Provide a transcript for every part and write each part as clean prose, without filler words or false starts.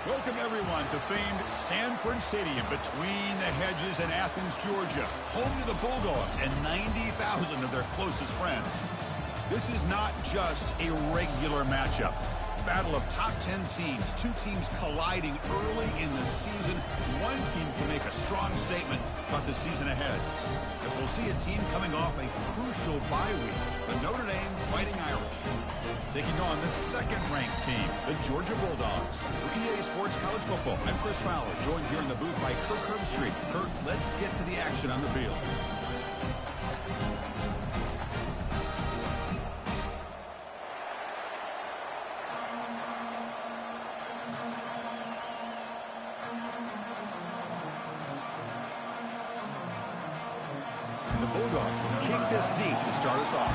Welcome, everyone, to famed Sanford Stadium between the hedges in Athens, Georgia, home to the Bulldogs and 90,000 of their closest friends. This is not just a regular matchup. Battle of top 10 teams, two teams colliding early in the season. One team can make a strong statement about the season ahead, as we'll see a team coming off a crucial bye week, the Notre Dame Fighting Irish, taking on the second-ranked team, the Georgia Bulldogs. For EA Sports College Football, I'm Chris Fowler, joined here in the booth by Kirk Herbstreit. Kirk, let's get to the action on the field. The Bulldogs will kick this deep to start us off.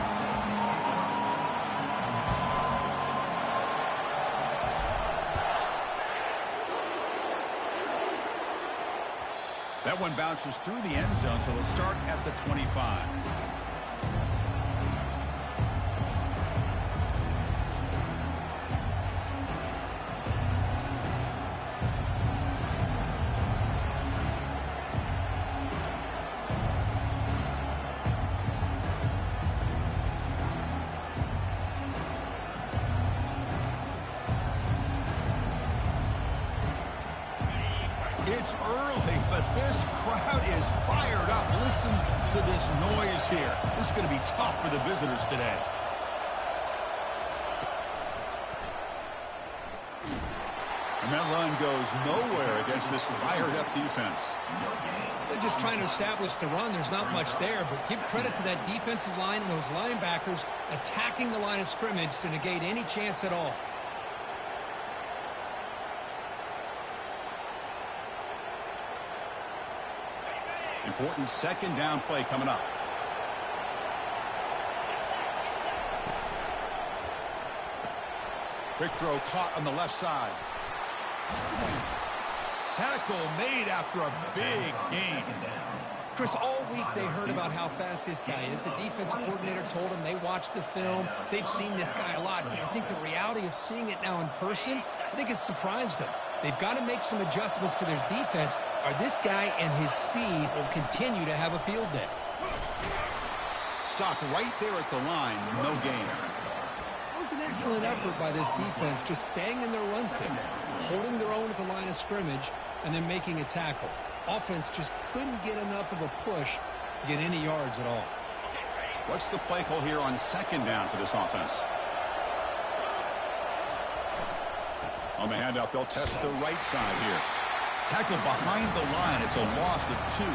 That one bounces through the end zone, so they'll start at the 25. It's early, but this crowd is fired up. Listen to this noise here. This is going to be tough for the visitors today. And that run goes nowhere against this fired-up defense. They're just trying to establish the run. There's not much there, but give credit to that defensive line and those linebackers attacking the line of scrimmage to negate any chance at all. Important second down play coming up. Quick throw caught on the left side. Tackle made after a big gain. Chris, all week they heard about how fast this guy is. The defensive coordinator told them they watched the film. They've seen this guy a lot. But I think the reality of seeing it now in person, I think it's surprised them. They've got to make some adjustments to their defense, or this guy and his speed will continue to have a field day. Stopped right there at the line, no gain. That was an excellent effort by this defense, just staying in their run fix, holding their own at the line of scrimmage, and then making a tackle. Offense just couldn't get enough of a push to get any yards at all. What's the play call here on second down for this offense? On the handout, they'll test the right side here. Tackle behind the line. It's a loss of 2.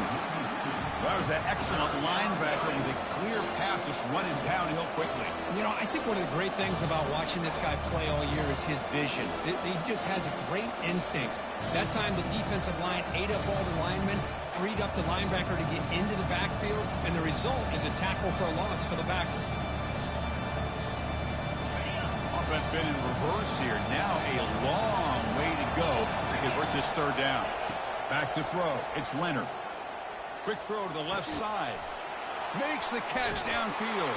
That was that excellent linebacker with a clear path just running downhill quickly. You know, I think one of the great things about watching this guy play all year is his vision. He just has great instincts. That time the defensive line ate up all the linemen, freed up the linebacker to get into the backfield, and the result is a tackle for a loss for the backer. Offense been in reverse here. Now a long way to go to convert this third down. Back to throw. It's Leonard. Quick throw to the left side. Makes the catch downfield.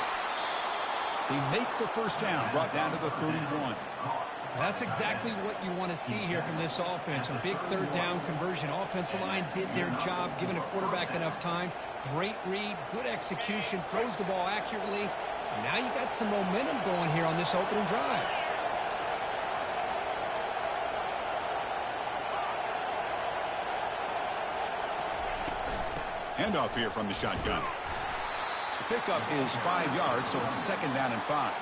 They make the first down, brought down to the 31. That's exactly what you want to see here from this offense. A big third down conversion. Offensive line did their job, giving a quarterback enough time. Great read, good execution, throws the ball accurately. And now you got some momentum going here on this opening drive. Handoff here from the shotgun. The pickup is 5 yards, so it's second down and 5.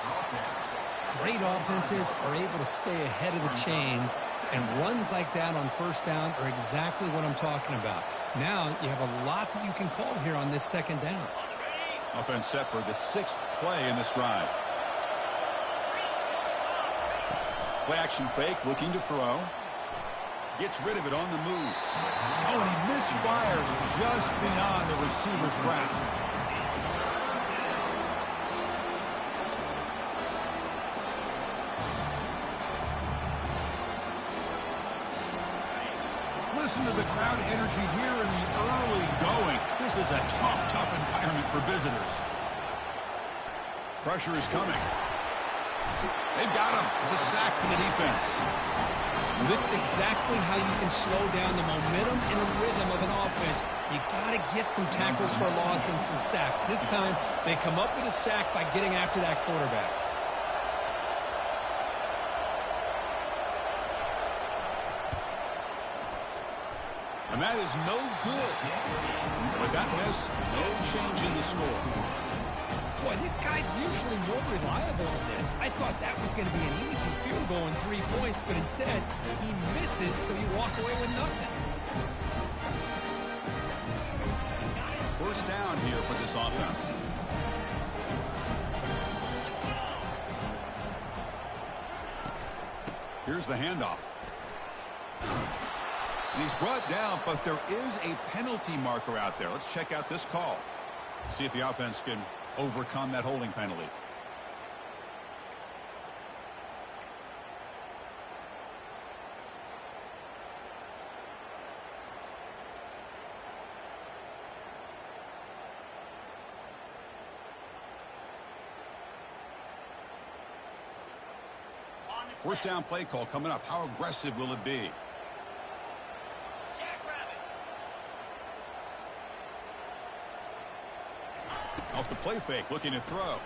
Great offenses are able to stay ahead of the chains, and runs like that on first down are exactly what I'm talking about. Now you have a lot that you can call here on this second down. Offense set for the 6th play in this drive. Play action fake, looking to throw. Gets rid of it on the move. Oh, and he misfires just beyond the receiver's grasp. Listen to the crowd energy here in the early going. This is a tough environment for visitors. Pressure is coming. They've got him. It's a sack for the defense. Well, this is exactly how you can slow down the momentum and the rhythm of an offense. You got to get some tackles for a loss and some sacks. This time, they come up with a sack by getting after that quarterback. And that is no good. With that miss, no change in the score. Boy, this guy's usually more reliable in this. I thought that was going to be an easy field goal and 3 points, but instead, he misses, so you walk away with nothing. First down here for this offense. Here's the handoff. And he's brought down, but there is a penalty marker out there. Let's check out this call. See if the offense can overcome that holding penalty. First down play call coming up. How aggressive will it be? Off the play fake, looking to throw.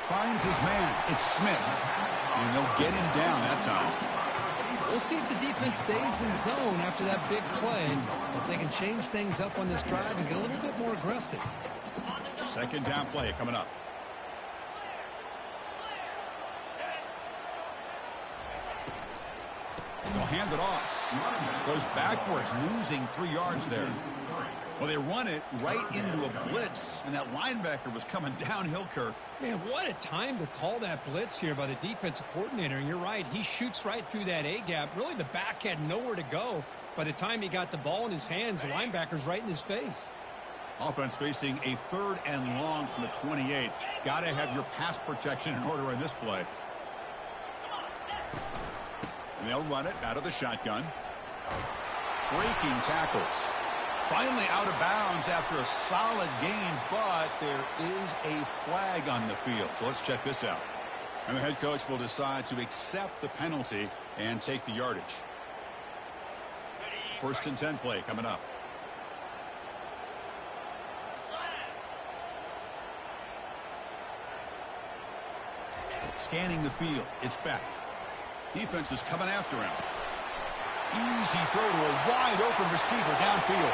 Finds his man. It's Smith. And they'll get him down that time. We'll see if the defense stays in zone after that big play. If they can change things up on this drive and get a little bit more aggressive. Second down play coming up. They'll hand it off. Goes backwards, losing 3 yards there. Well, they run it right into a blitz, and that linebacker was coming downhill, Kirk. Man, what a time to call that blitz here by the defensive coordinator. And you're right, he shoots right through that A-gap. Really, the back had nowhere to go. By the time he got the ball in his hands, the linebacker's right in his face. Offense facing a 3rd and long from the 28. Got to have your pass protection in order in this play. And they'll run it out of the shotgun. Breaking tackles. Finally out of bounds after a solid gain, but there is a flag on the field. So let's check this out. And the head coach will decide to accept the penalty and take the yardage. First and 10 play coming up. Scanning the field. It's back. Defense is coming after him. Easy throw to a wide-open receiver downfield.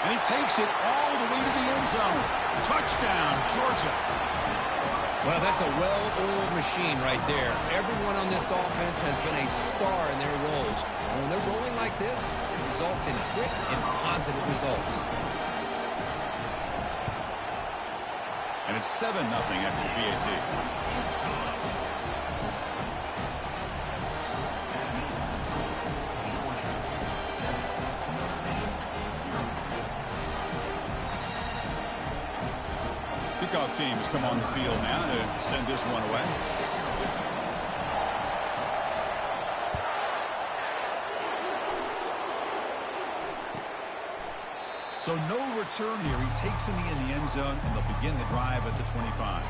And he takes it all the way to the end zone. Touchdown, Georgia. Well, that's a well-oiled machine right there. Everyone on this offense has been a star in their roles. And when they're rolling like this, it results in quick and positive results. And it's 7-0 after the PAT. Kickoff team has come on the field now to send this one away. So no return here. He takes him in the end zone, and they'll begin the drive at the 25.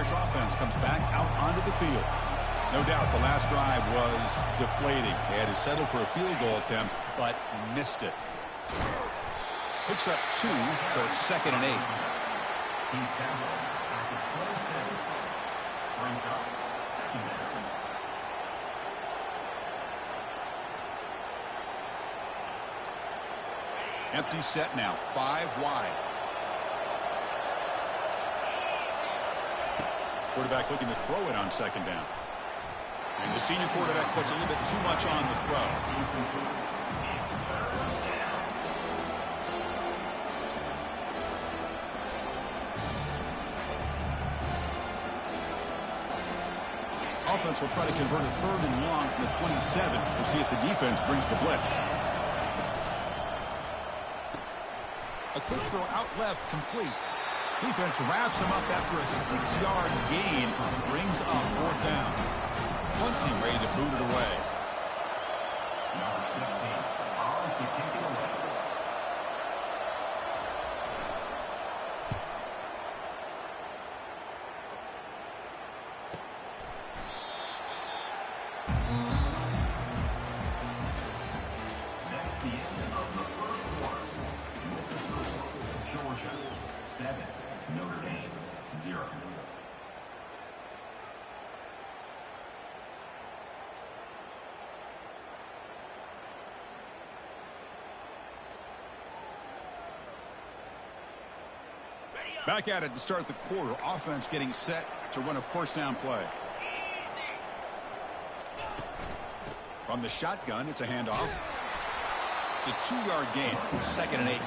Offense comes back out onto the field. No doubt the last drive was deflating. They had to settle for a field goal attempt, but missed it. Picks up 2, so it's 2nd and 8. Empty set now, 5 wide. Quarterback looking to throw it on 2nd down. And the senior quarterback puts a little bit too much on the throw. Offense will try to convert a 3rd and long from the 27. We'll see if the defense brings the blitz. A quick throw out left, complete. Defense wraps him up after a 6-yard gain. Brings up 4th down. Punting ready to boot it away. the end of the first quarter. Georgia 7, Notre Dame 0. Back at it to start the quarter. Offense getting set to run a first down play. From the shotgun, it's a handoff. It's a 2-yard gain. 2nd and 8.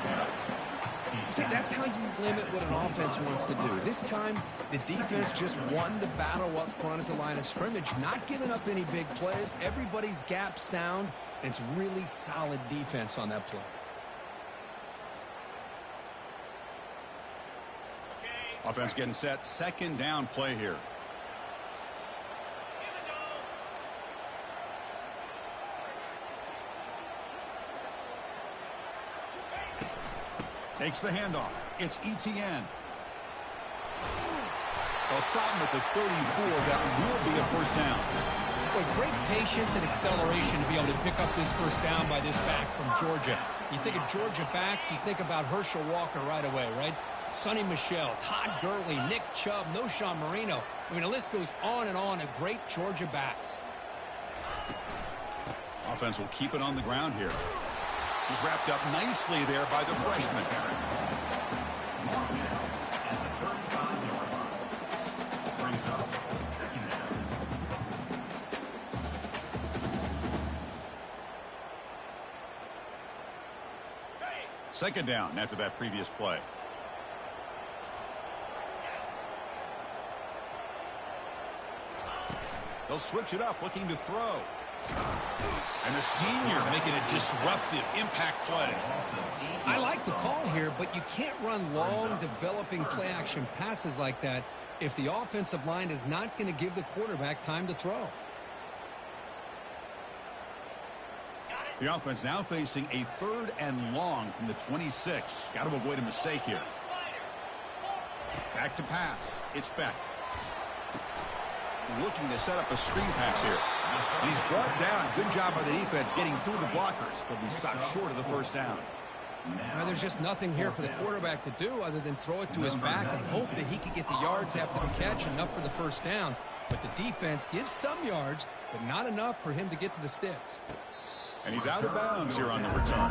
See, that's how you limit what an offense wants to do. This time, the defense just won the battle up front at the line of scrimmage, not giving up any big plays. Everybody's gap sound, and it's really solid defense on that play. Offense getting set. 2nd down play here. Takes the handoff. It's ETN. They'll stop him at the 34. That will be a first down. Boy, great patience and acceleration to be able to pick up this first down by this back from Georgia. You think of Georgia backs, you think about Herschel Walker right away, right? Sonny Michel, Todd Gurley, Nick Chubb, Noshawn Marino. I mean, the list goes on and on of great Georgia backs. Offense will keep it on the ground here. He's wrapped up nicely there by the freshman. Second down after that previous play. They'll switch it up, looking to throw. And a senior making a disruptive impact play. I like the call here, but you can't run long, developing play-action passes like that if the offensive line is not going to give the quarterback time to throw. The offense now facing a 3rd and long from the 26. Got to avoid a mistake here. Back to pass. It's Beck. Looking to set up a screen pass here. And he's brought down. Good job by the defense getting through the blockers. But we stopped short of the first down. Now, there's just nothing here for the quarterback to do other than throw it to his back and hope that he can get the yards after the catch, enough for the first down. But the defense gives some yards, but not enough for him to get to the sticks. And he's out of bounds here on the return.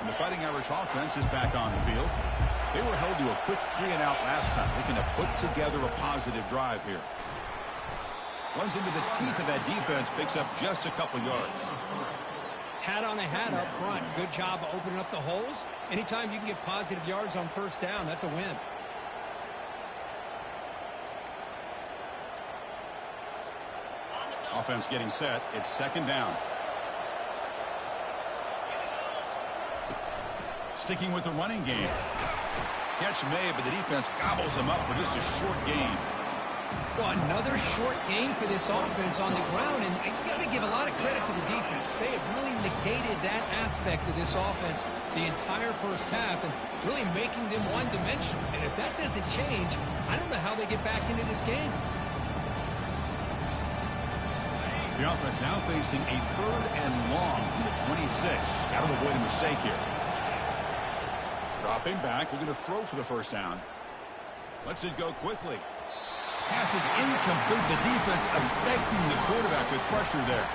And the Fighting Irish offense is back on the field. They were held to a quick 3-and-out last time, looking to put together a positive drive here. Runs into the teeth of that defense, picks up just a couple yards. Hat on a hat up front. Good job of opening up the holes. Anytime you can get positive yards on first down, that's a win. Offense getting set. It's 2nd down. Sticking with the running game. Catch made, but the defense gobbles him up for just a short gain. Well, another short game for this offense on the ground, and you got to give a lot of credit to the defense. They have really negated that aspect of this offense the entire first half and really making them one-dimensional. And if that doesn't change, I don't know how they get back into this game. The offense now facing a 3rd and long from the 26. Got to avoid a mistake here. Dropping back, looking to throw for the first down. Lets it go quickly. Pass is incomplete. The defense affecting the quarterback with pressure there.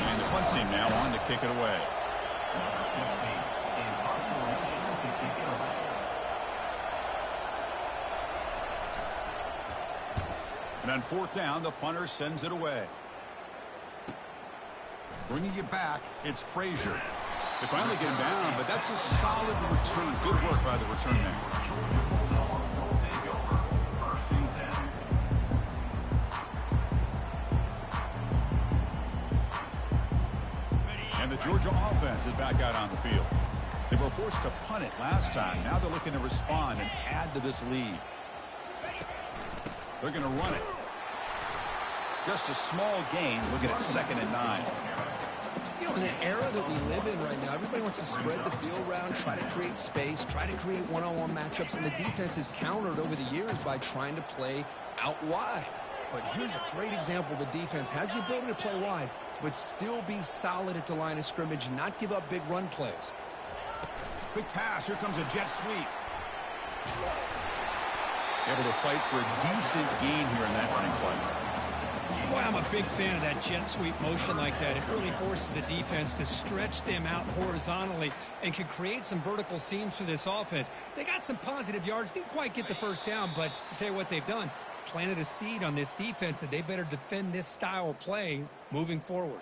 And the punt team now on to kick it away. And on 4th down, the punter sends it away. Bringing it back, it's Frazier. They finally get him down, but that's a solid return. Good work by the return man. And the Georgia offense is back out on the field. They were forced to punt it last time. Now they're looking to respond and add to this lead. They're going to run it. Just a small gain, looking at 2nd and 9. You know, in the era that we live in right now, everybody wants to spread the field around, try to create space, try to create one-on-one matchups, and the defense is countered over the years by trying to play out wide. But here's a great example. The defense has the ability to play wide, but still be solid at the line of scrimmage, not give up big run plays. Quick pass. Here comes a jet sweep. Able to fight for a decent gain here in that running play. Boy, I'm a big fan of that jet sweep motion like that. It really forces the defense to stretch them out horizontally and can create some vertical seams for this offense. They got some positive yards, didn't quite get the first down, but I'll tell you what they've done. Planted a seed on this defense that they better defend this style of play moving forward.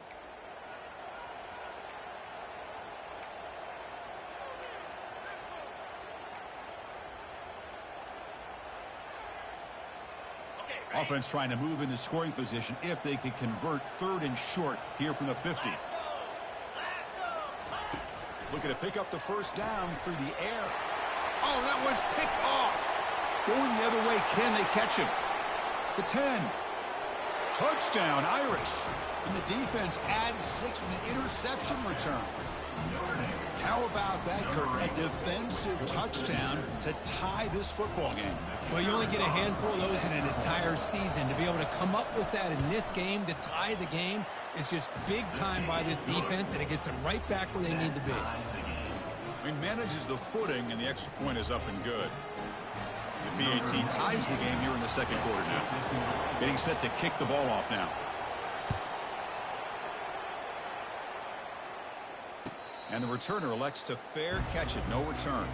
Offense trying to move into scoring position if they could convert 3rd and short here from the 50. Looking to pick up the first down through the air. Oh, that one's picked off. Going the other way, can they catch him? The 10. Touchdown, Irish. And the defense adds 6 with an interception return. How about that, Kirk? A defensive touchdown to tie this football game. Well, you only get a handful of those in an entire season. To be able to come up with that in this game, to tie the game, is just big time by this defense, and it gets them right back where they need to be. He manages the footing, and the extra point is up and good. The BAT ties the game here in the second quarter now. Getting set to kick the ball off now. And the returner elects to fair catch it. No return.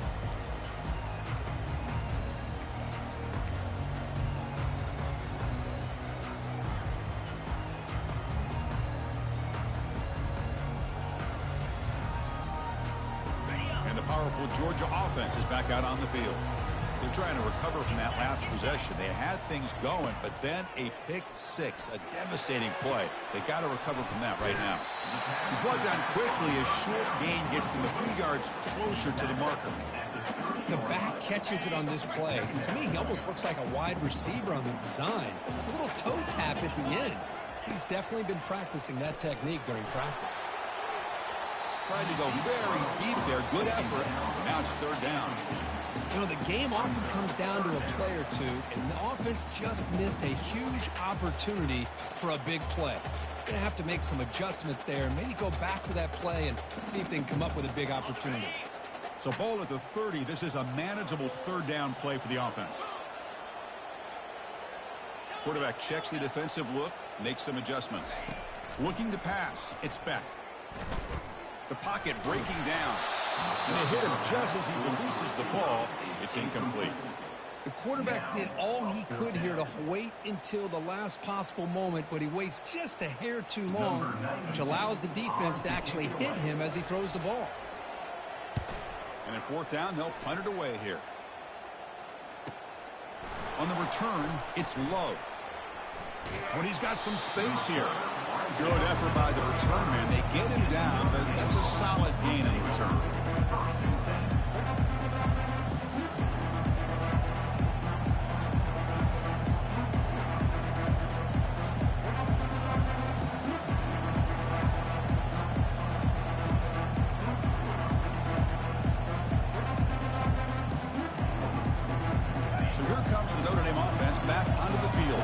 And the powerful Georgia offense is back out on the field. They're trying to recover from that last possession. They had things going, but then a pick six, a devastating play. They got to recover from that right now. He's brought down quickly. A short gain gets them a few yards closer to the marker. The back catches it on this play. And to me, he almost looks like a wide receiver on the design. A little toe tap at the end. He's definitely been practicing that technique during practice. Tried to go very deep there. Good effort. Now it's 3rd down. You know, the game often comes down to a play or two, and the offense just missed a huge opportunity for a big play. Going to have to make some adjustments there and maybe go back to that play and see if they can come up with a big opportunity. So ball at the 30. This is a manageable 3rd down play for the offense. Quarterback checks the defensive look, makes some adjustments. Looking to pass. It's Beck. The pocket breaking down. And they hit him just as he releases the ball. It's incomplete. The quarterback did all he could here to wait until the last possible moment, but he waits just a hair too long, which allows the defense to actually hit him as he throws the ball. And at 4th down, they'll punt it away here. On the return, it's Love. When he's got some space here. Good effort by the return man. They get him down, but that's a solid gain in the return. So here comes the Notre Dame offense back onto the field.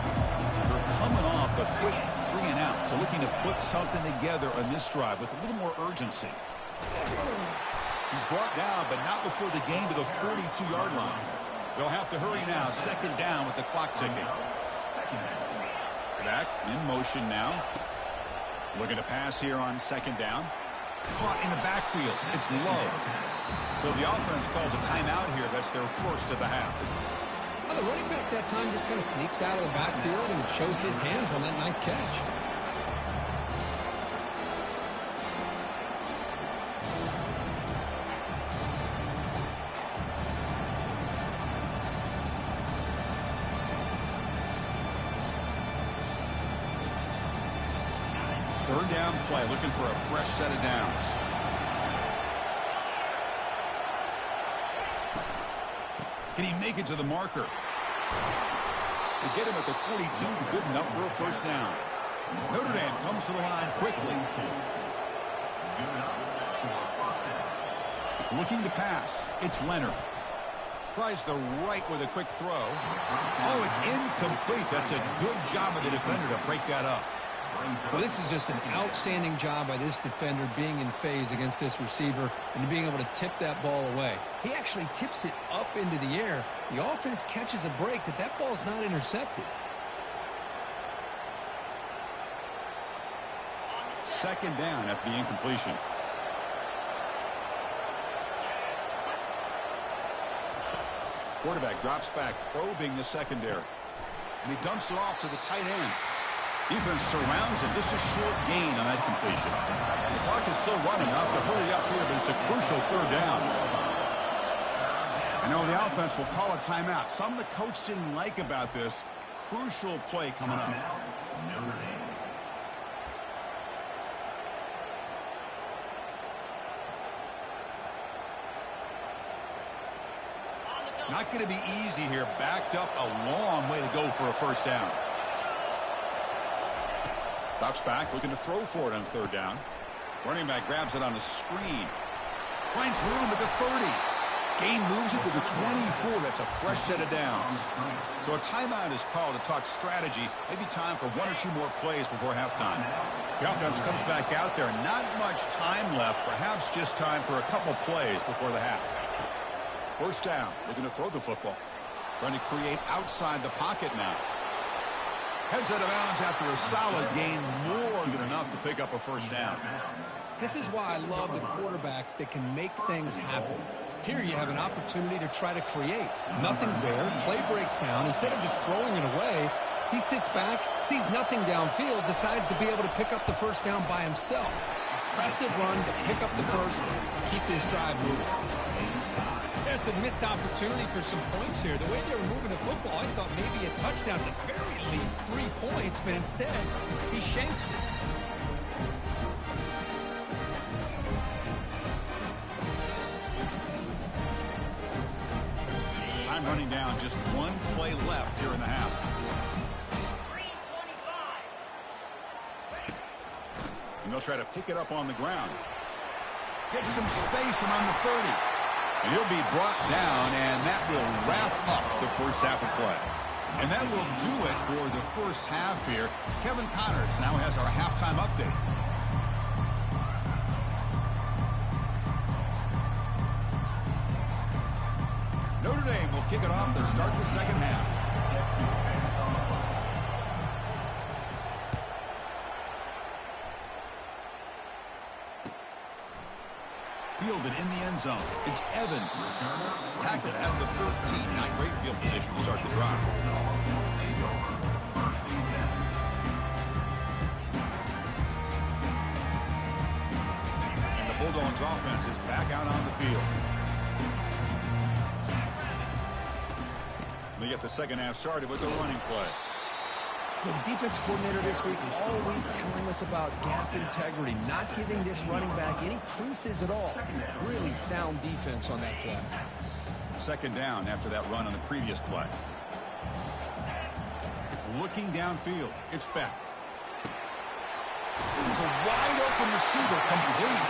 They're coming off a quick 3 and out. So looking to put something together on this drive with a little more urgency. He's brought down, but not before the gain to the 42-yard line. They'll have to hurry now. 2nd down with the clock ticking. Back in motion now. Looking to pass here on 2nd down. Caught in the backfield. It's Love. So the offense calls a timeout here. That's their first of the half. Well, the running back that time just kind of sneaks out of the backfield and shows his hands on that nice catch. Third down play, looking for a fresh set of downs. Can he make it to the marker? They get him at the 42, good enough for a first down. Notre Dame comes to the line quickly. Looking to pass. It's Leonard. Tries the right with a quick throw. Oh, it's incomplete. That's a good job of the defender to break that up. Well, this is just an outstanding job by this defender being in phase against this receiver and being able to tip that ball away. He actually tips it up into the air. The offense catches a break that ball's not intercepted. Second down after the incompletion. Quarterback drops back, probing the secondary. And he dumps it off to the tight end. Defense surrounds him. Just a short gain on that completion. The clock is still running. Have to hurry up here, but it's a crucial third down. I know the offense will call a timeout. Something the coach didn't like about this. Crucial play coming up. Not going to be easy here. Backed up a long way to go for a first down. Drops back, looking to throw for it on third down. Running back grabs it on a screen. Finds room at the 30. Gain moves it to the 24. That's a fresh set of downs. So a timeout is called to talk strategy. Maybe time for one or two more plays before halftime. The offense comes back out there. Not much time left. Perhaps just time for a couple plays before the half. First down. Looking to throw the football. Trying to create outside the pocket now. Heads out of bounds after a solid gain, more than enough to pick up a first down. This is why I love the quarterbacks that can make things happen. Here you have an opportunity to try to create. Nothing's there. Play breaks down. Instead of just throwing it away, he sits back, sees nothing downfield, decides to be able to pick up the first down by himself. Impressive run to pick up the first, keep this drive moving. That's a missed opportunity for some points here. The way they were moving the football, I thought maybe a touchdown, at the very least 3 points, but instead, he shanks it. Time running down, just one play left here in the half. And they'll try to pick it up on the ground. Get some space around the 30. And he'll be brought down, and that will wrap up the first half of play. And that will do it for the first half here. Kevin Connors now has our halftime update. Notre Dame will kick it off to start the second half. Fielded in the end zone. It's Evans. Tackled at the 13. Not great field position to start the drive. And the Bulldogs offense is back out on the field. We get the second half started with the running play. The defense coordinator this week, all week telling us about gap integrity, not giving this running back any creases at all. Really sound defense on that play. Second down after that run on the previous play. Looking downfield, it's Beck. There's a wide open receiver, complete.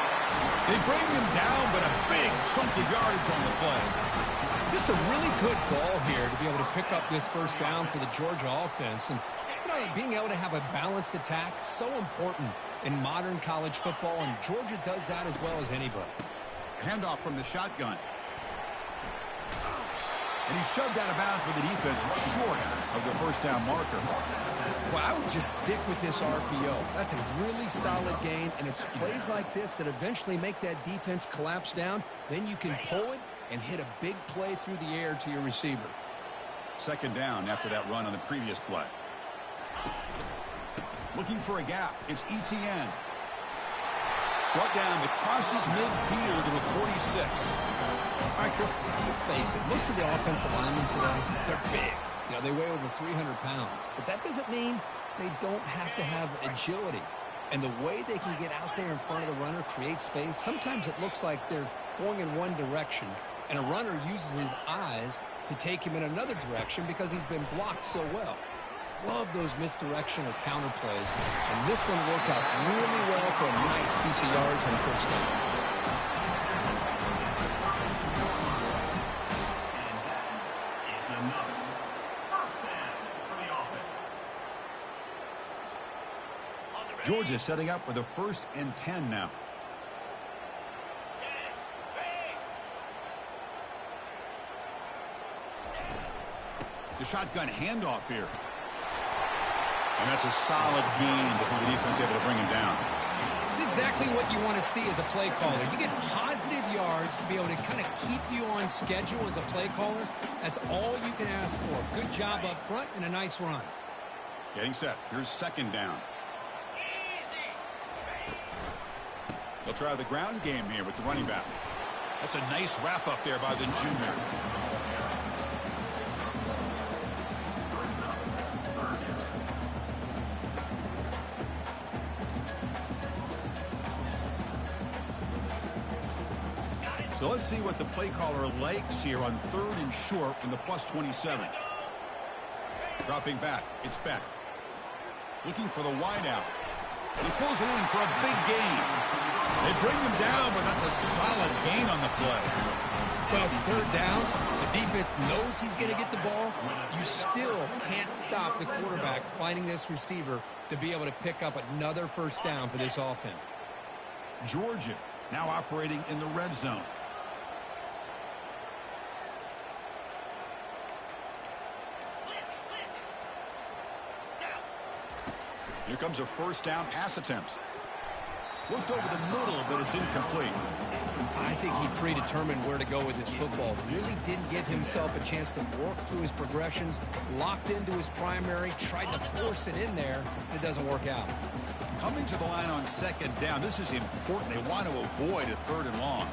They bring him down, but a big chunk of yardage on the play. Just a really good ball here to be able to pick up this first down for the Georgia offense. And being able to have a balanced attack, so important in modern college football, and Georgia does that as well as anybody. Handoff from the shotgun. And he's shoved out of bounds by the defense short of the first down marker. Well, I would just stick with this RPO. That's a really solid gain, and it's plays like this that eventually make that defense collapse down. Then you can pull it and hit a big play through the air to your receiver. Second down after that run on the previous play. Looking for a gap. It's Etienne. Brought down to crosses midfield to the 46. All right, Chris, let's face it. Most of the offensive linemen today, they're big. You know, they weigh over 300 pounds. But that doesn't mean they don't have to have agility. And the way they can get out there in front of the runner, create space, sometimes it looks like they're going in one direction, and a runner uses his eyes to take him in another direction because he's been blocked so well. love those misdirection or counter plays. And this one worked out really well for a nice piece of yards and a first down. Georgia setting up with a 1st and 10 now. The shotgun handoff here. And that's a solid gain before the defense able to bring him down. It's exactly what you want to see as a play caller. You get positive yards to be able to kind of keep you on schedule as a play caller. That's all you can ask for. Good job up front and a nice run. Getting set. Here's 2nd down. They'll try the ground game here with the running back. That's a nice wrap up there by the junior. So let's see what the play caller likes here on 3rd and short from the +27. Dropping back. It's Beck. Looking for the wideout. And he pulls it in for a big gain. They bring him down, but that's a solid gain on the play. Well, it's 3rd down. The defense knows he's going to get the ball. You still can't stop the quarterback finding this receiver to be able to pick up another first down for this offense. Georgia now operating in the red zone. Here comes a first down pass attempt. Looked over the middle, but it's incomplete. I think he predetermined where to go with his football. Really didn't give himself a chance to work through his progressions. Locked into his primary, tried to force it in there. It doesn't work out. Coming to the line on 2nd down. This is important. They want to avoid a 3rd and long.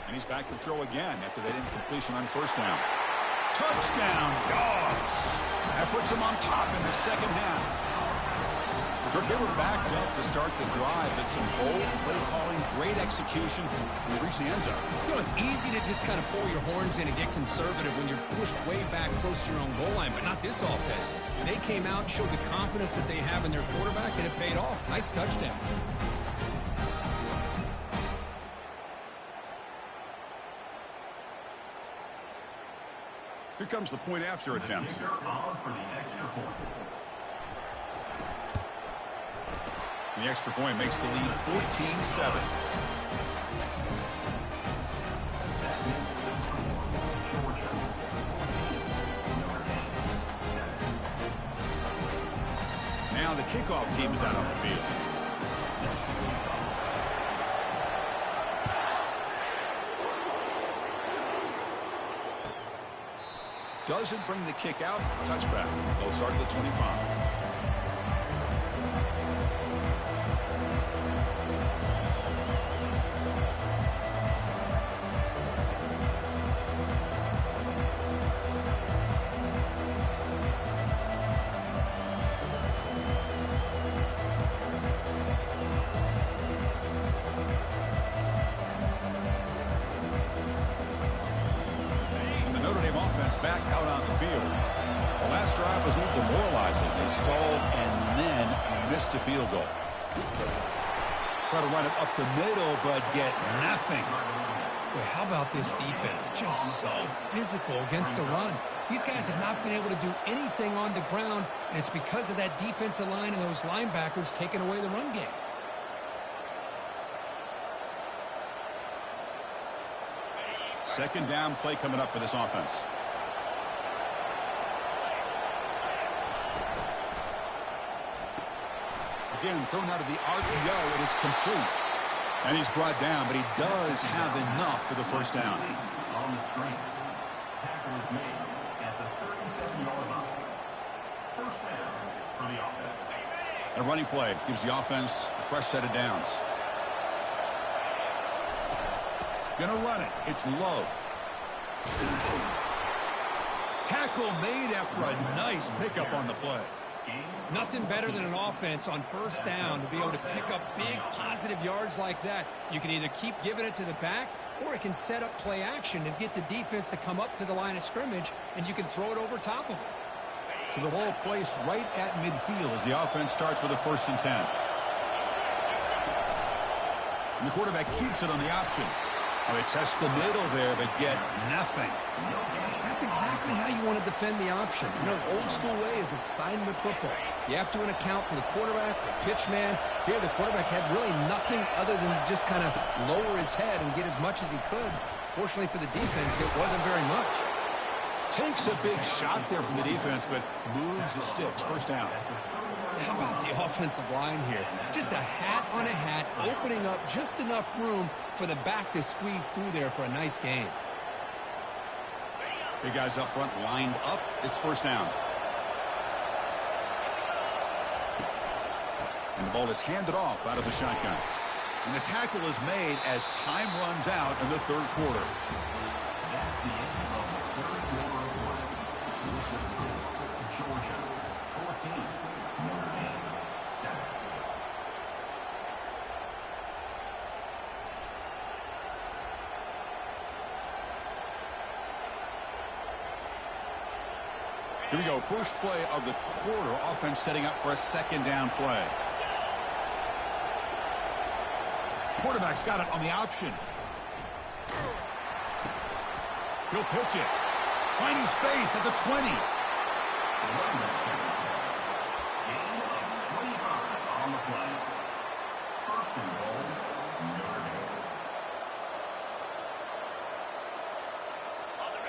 And he's back to throw again after that incompletion on 1st down. Touchdown, Dogs! That puts them on top in the 2nd half. They were backed up to start the drive, but some bold play calling, great execution, and they reach the end zone. You know, it's easy to just kind of pull your horns in and get conservative when you're pushed way back close to your own goal line, but not this offense. They came out and showed the confidence that they have in their quarterback, and it paid off. Nice touchdown. Here comes the point after attempt. The extra point makes the lead 14-7. Now the kickoff team is out on the field. Doesn't bring the kick out. Touchback. They'll start at the 25. Back out on the field. The last drive was a little demoralizing. They stalled and then missed a field goal. Try to run it up the middle, but get nothing. Boy, how about this defense? Just so physical against the run. These guys have not been able to do anything on the ground, and it's because of that defensive line and those linebackers taking away the run game. Second down play coming up for this offense. Again, thrown out of the RPO, and it's complete. And he's brought down, but he does have enough for the first down. On the screen, tackle is made at the 37-yard line. First down for the offense. A running play gives the offense a fresh set of downs. Gonna run it. It's Love. Tackle made after a nice pickup on the play. Nothing better than an offense on first down to be able to pick up big positive yards like that. You can either keep giving it to the back, or it can set up play action and get the defense to come up to the line of scrimmage, and you can throw it over top of it. So the ball placed right at midfield as the offense starts with a 1st and 10. And the quarterback keeps it on the option. Well, they test the middle there, but get nothing. That's exactly how you want to defend the option. You know, the old school way is assignment football. You have to account for the quarterback, the pitch man. Here, the quarterback had really nothing other than just kind of lower his head and get as much as he could. Fortunately for the defense, it wasn't very much. Takes a big shot there from the defense, but moves the sticks. 1st down. How about the offensive line here? Just a hat on a hat, opening up just enough room for the back to squeeze through there for a nice game. Big guys up front lined up. It's 1st down. And the ball is handed off out of the shotgun. And the tackle is made as time runs out in the 3rd quarter. That's the end of the 3rd quarter of play. Georgia 14, Notre Dame 7. Here we go. First play of the quarter. Offense setting up for a 2nd down play. Quarterback's got it on the option. He'll pitch it. Finding space at the 20. Gain of 25 on the play. 1st and goal, Notre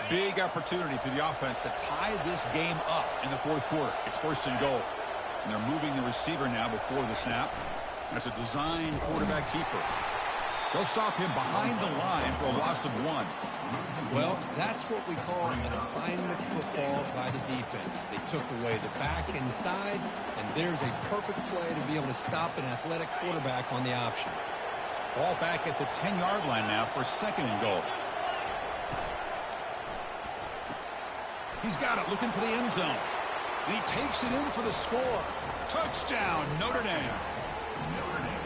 Dame. Big opportunity for the offense to tie this game up in the 4th quarter. It's 1st and goal. And they're moving the receiver now before the snap. That's a design quarterback keeper. They'll stop him behind the line for a loss of 1. Well, that's what we call assignment football by the defense. They took away the back inside, and there's a perfect play to be able to stop an athletic quarterback on the option. Ball back at the 10-yard line now for 2nd and goal. He's got it, looking for the end zone. And he takes it in for the score. Touchdown, Notre Dame.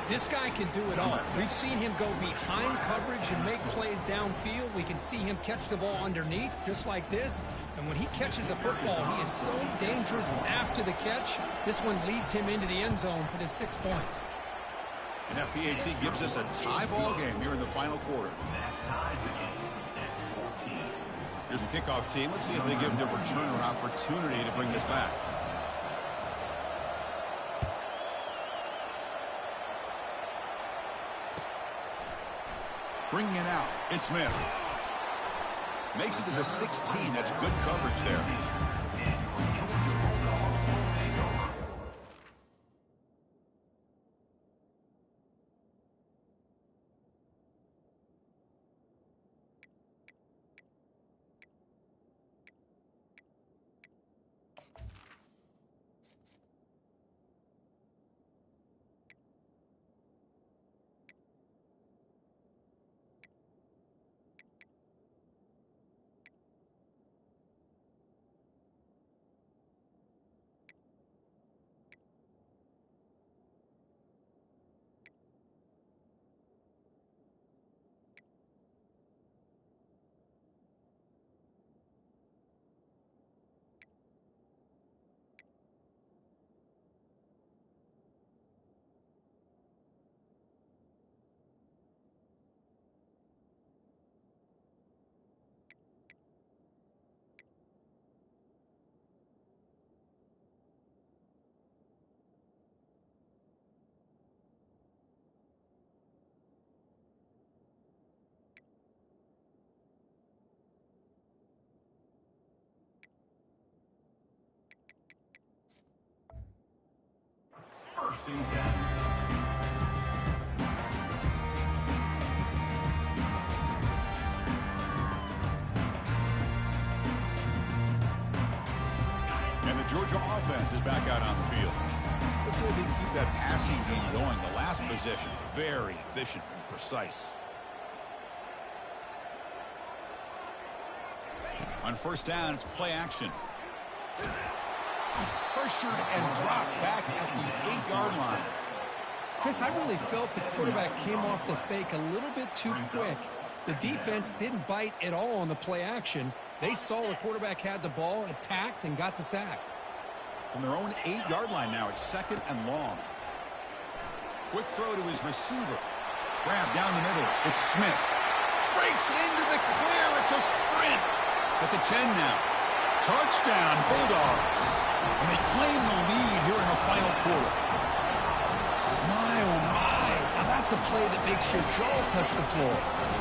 This guy can do it all. We've seen him go behind coverage and make plays downfield. We can see him catch the ball underneath, just like this. And when he catches a football, he is so dangerous after the catch. This one leads him into the end zone for the 6 points. And FPHC gives us a tie ball game here in the final quarter. That ties the game at 14. Here's the kickoff team. Let's see if they give the returner an opportunity to bring this back. Bringing it out, it's Smith. Makes it to the 16. That's good coverage there. First and 10. And the Georgia offense is back out on the field. Let's see if they can keep that passing game going. The last possession, very efficient and precise. On first down, it's play action. Pressured and dropped back at the 8-yard line. Chris, I really felt the quarterback came off the fake a little bit too quick. The defense didn't bite at all on the play action. They saw the quarterback had the ball, attacked, and got the sack. From their own 8-yard line now, it's 2nd and long. Quick throw to his receiver. Grab down the middle. It's Smith. Breaks into the clear. It's a sprint. At the 10 now. Touchdown, Bulldogs. And they claim the lead here in the final quarter. My, oh my. Now that's a play that makes your jaw touch the floor.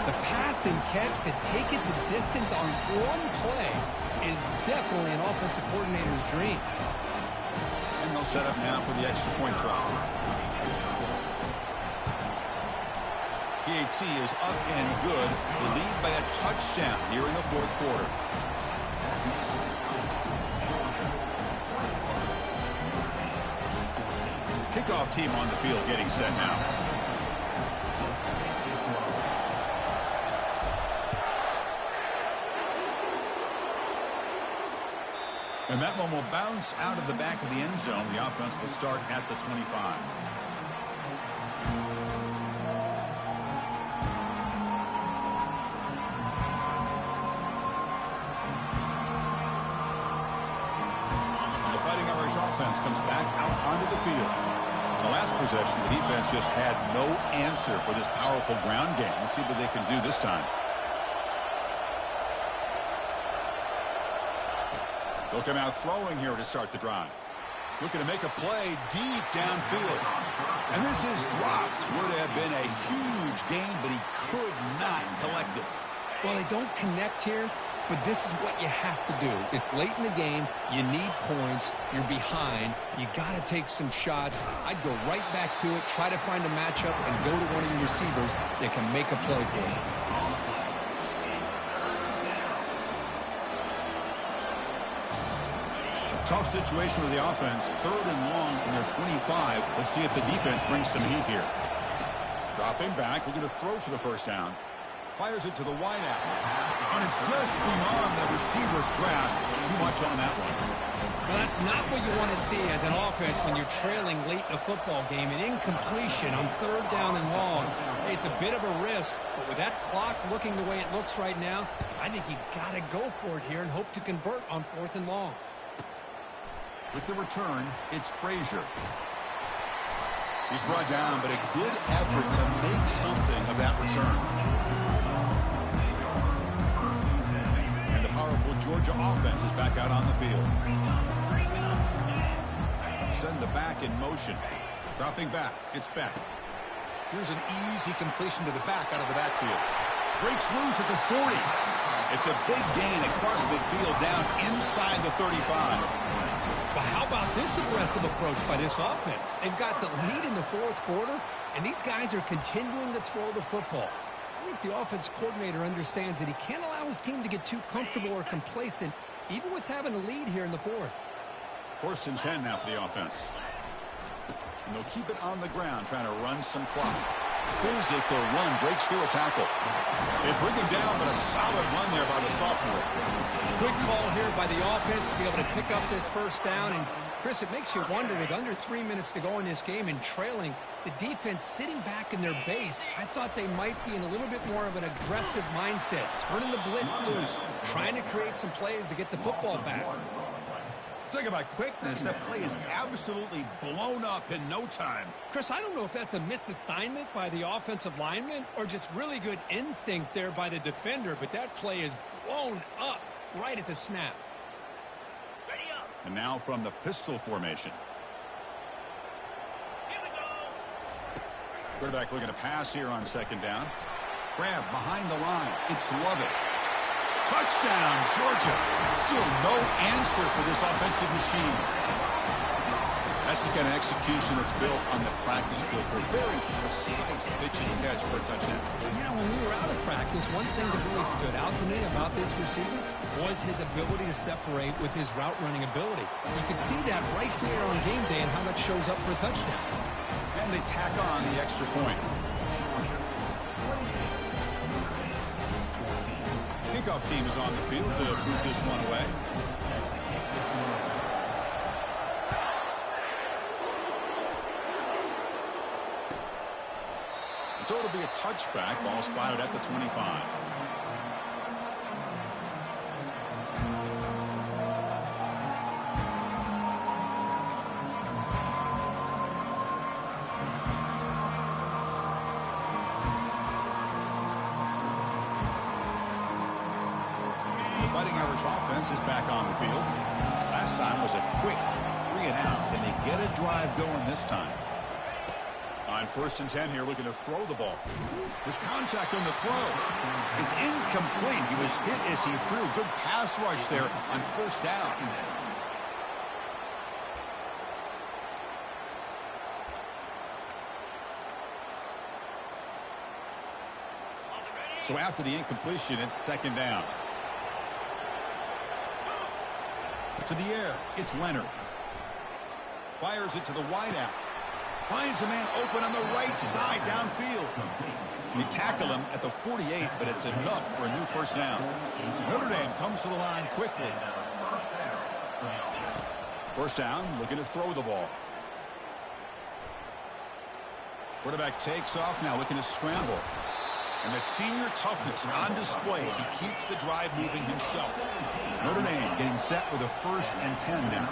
The pass and catch to take it the distance on one play is definitely an offensive coordinator's dream. And they'll set up now for the extra point try. PAT is up and good. They lead by a touchdown here in the 4th quarter. Kickoff team on the field getting set now. And that one will bounce out of the back of the end zone. The offense will start at the 25. The Fighting Irish offense comes back out onto the field. In the last possession, the defense just had no answer for this powerful ground game. Let's see what they can do this time. They'll come out throwing here to start the drive. Looking to make a play deep downfield. And this is dropped. Would have been a huge gain, but he could not collect it. Well, they don't connect here, but this is what you have to do. It's late in the game. You need points. You're behind. You got to take some shots. I'd go right back to it, try to find a matchup, and go to one of your receivers that can make a play for you. Tough situation with the offense. 3rd and long from their 25. Let's see if the defense brings some heat here. Dropping back, looking to throw for the first down. Fires it to the wideout. And it's just beyond the receiver's grasp. Too much on that one. Well, that's not what you want to see as an offense when you're trailing late in a football game. An incompletion on 3rd down and long. It's a bit of a risk, but with that clock looking the way it looks right now, I think you got to go for it here and hope to convert on 4th and long. With the return, it's Frazier. He's brought down, but a good effort to make something of that return. And the powerful Georgia offense is back out on the field. Send the back in motion. Dropping back, it's back. Here's an easy completion to the back out of the backfield. Breaks loose at the 40. It's a big gain across midfield down inside the 35. But how about this aggressive approach by this offense? They've got the lead in the 4th quarter, and these guys are continuing to throw the football. I think the offense coordinator understands that he can't allow his team to get too comfortable or complacent, even with having a lead here in the 4th. 1st and 10 now for the offense. And they'll keep it on the ground, trying to run some clock. Physical run, breaks through a tackle. They bring him down, but a solid run there by the sophomore. Good call here by the offense to be able to pick up this first down. And, Chris, it makes you wonder, with under 3 minutes to go in this game and trailing, the defense sitting back in their base, I thought they might be in a little bit more of an aggressive mindset, turning the blitz loose, trying to create some plays to get the football back. Talk about quickness. That play is absolutely blown up in no time. Chris, I don't know if that's a misassignment by the offensive lineman or just really good instincts there by the defender, but that play is blown up right at the snap. And now from the pistol formation. Quarterback looking to pass here on 2nd down. Grab behind the line. It's Lovett. Touchdown, Georgia. Still no answer for this offensive machine. That's the kind of execution that's built on the practice field for a very precise pitch and catch for a touchdown. Yeah, when we were out of practice, one thing that really stood out to me about this receiver was his ability to separate with his route running ability. You could see that right there on game day and how that shows up for a touchdown. And they tack on the extra point. Kickoff team is on the field to boot this one away. So it'll be a touchback. Ball spotted at the 25. Fighting Irish offense is back on the field. Last time was a quick 3 and out. Can they get a drive going this time? On 1st and 10 here, looking to throw the ball. There's contact on the throw. It's incomplete. He was hit as he threw. Good pass rush there on 1st down. So after the incompletion, it's 2nd down. To the air, it's Leonard. Fires it to the wideout. Finds a man open on the right side downfield. We tackle him at the 48, but it's enough for a new 1st down. Notre Dame comes to the line quickly. 1st down, looking to throw the ball. Quarterback takes off now, looking to scramble. And that senior toughness on display as he keeps the drive moving himself. Notre Dame getting set with a 1st and 10 now.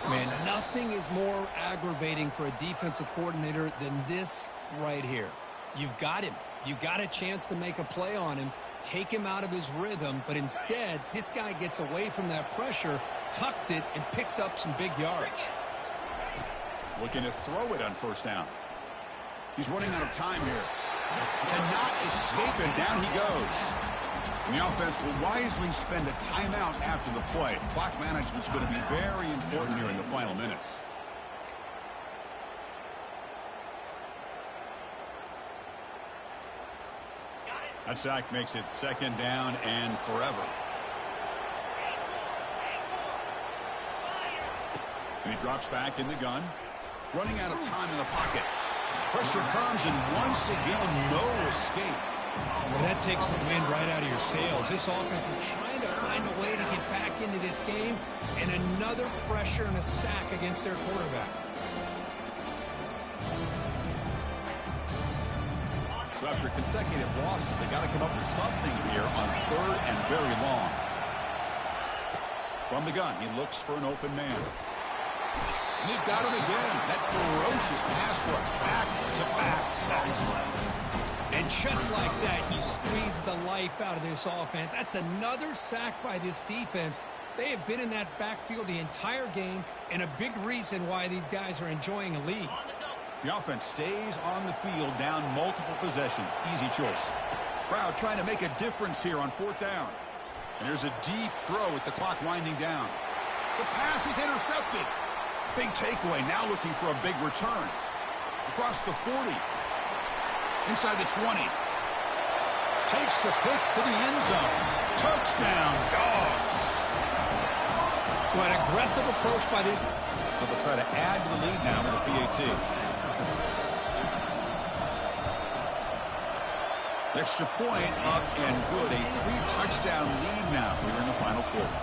Man, nothing is more aggravating for a defensive coordinator than this right here. You've got him. You've got a chance to make a play on him, take him out of his rhythm, but instead, this guy gets away from that pressure, tucks it, and picks up some big yards. Looking to throw it on 1st down. He's running out of time here. Cannot escape it. Down he goes. And the offense will wisely spend a timeout after the play. Clock management's going to be very important here in the final minutes. That sack makes it 2nd down and forever. And he drops back in the gun. Running out of time in the pocket. Pressure comes, and once again, no escape. Well, that takes the wind right out of your sails. This offense is trying to find a way to get back into this game, and another pressure and a sack against their quarterback. So after consecutive losses, they got to come up with something here on 3rd and very long. From the gun, he looks for an open man. And they've got him again. That ferocious pass rush. Back-to-back sacks. And just like that, you squeeze the life out of this offense. That's another sack by this defense. They have been in that backfield the entire game, and a big reason why these guys are enjoying a lead. The offense stays on the field down multiple possessions. Easy choice. Crowd trying to make a difference here on 4th down. And there's a deep throw with the clock winding down. The pass is intercepted. Big takeaway, now looking for a big return. Across the 40. Inside the 20. Takes the pick to the end zone. Touchdown, Dogs. Well, an aggressive approach by this. So they'll try to add to the lead now with the PAT. Extra point up and good. A 3-touchdown lead now here in the final quarter.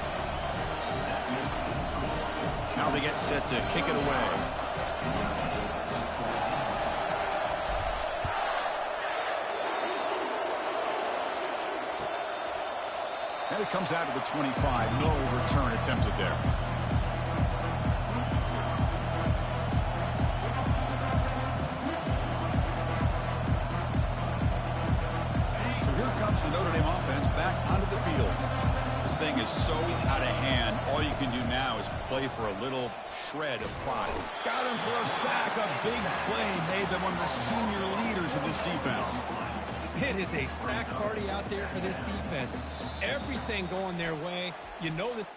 Now they get set to kick it away. And it comes out to the 25. No return attempted there. So here comes the Notre Dame offense back onto the field. This thing is so out of hand. All you can do now is play for a little shred of pride. Got him for a sack. A big play made them one of the senior leaders of this defense. It is a sack party out there for this defense. Everything going their way. You know that.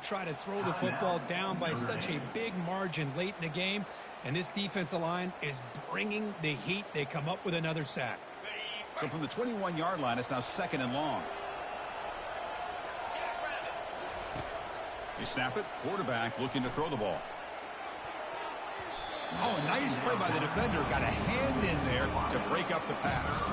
try to throw the football down by such a big margin late in the game, and this defensive line is bringing the heat. They come up with another sack. So from the 21-yard line, it's now 2nd and long. They snap it. Quarterback looking to throw the ball. Oh, nice play by the defender. Got a hand in there to break up the pass.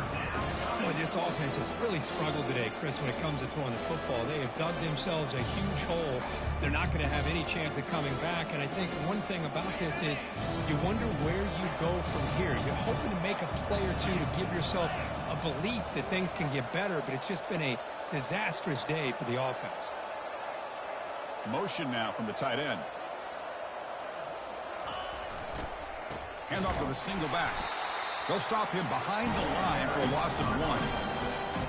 Boy, this offense has really struggled today, Chris, when it comes to throwing the football. They have dug themselves a huge hole. They're not going to have any chance of coming back. And I think one thing about this is you wonder where you go from here. You're hoping to make a play or two to give yourself a belief that things can get better, but it's just been a disastrous day for the offense. Motion now from the tight end. Handoff with a single back. They'll stop him behind the line for a loss of 1.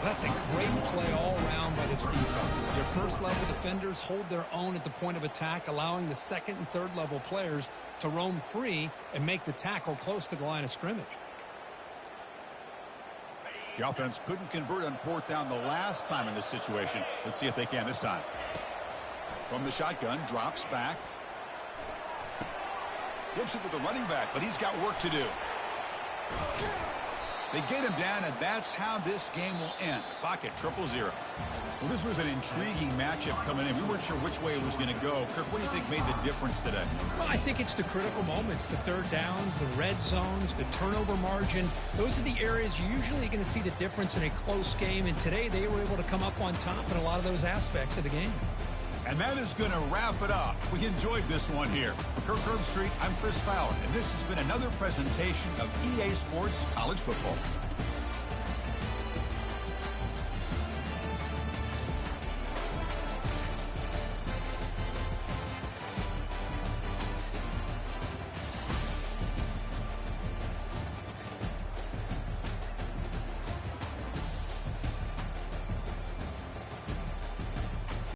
That's a great play all around by this defense. Your first-level defenders hold their own at the point of attack, allowing the second and third-level players to roam free and make the tackle close to the line of scrimmage. The offense couldn't convert on 4th down the last time in this situation. Let's see if they can this time. From the shotgun, drops back. Flips it to the running back, but he's got work to do. They get him down, and that's how this game will end. The clock at 0-0. Well, this was an intriguing matchup coming in. We weren't sure which way it was going to go. Kirk, what do you think made the difference today? Well, I think it's the critical moments, the third downs, the red zones, the turnover margin. Those are the areas you're usually going to see the difference in a close game, and today they were able to come up on top in a lot of those aspects of the game. And that is going to wrap it up. We enjoyed this one here. For Kirk Herbstreit, I'm Chris Fowler, and this has been another presentation of EA Sports College Football.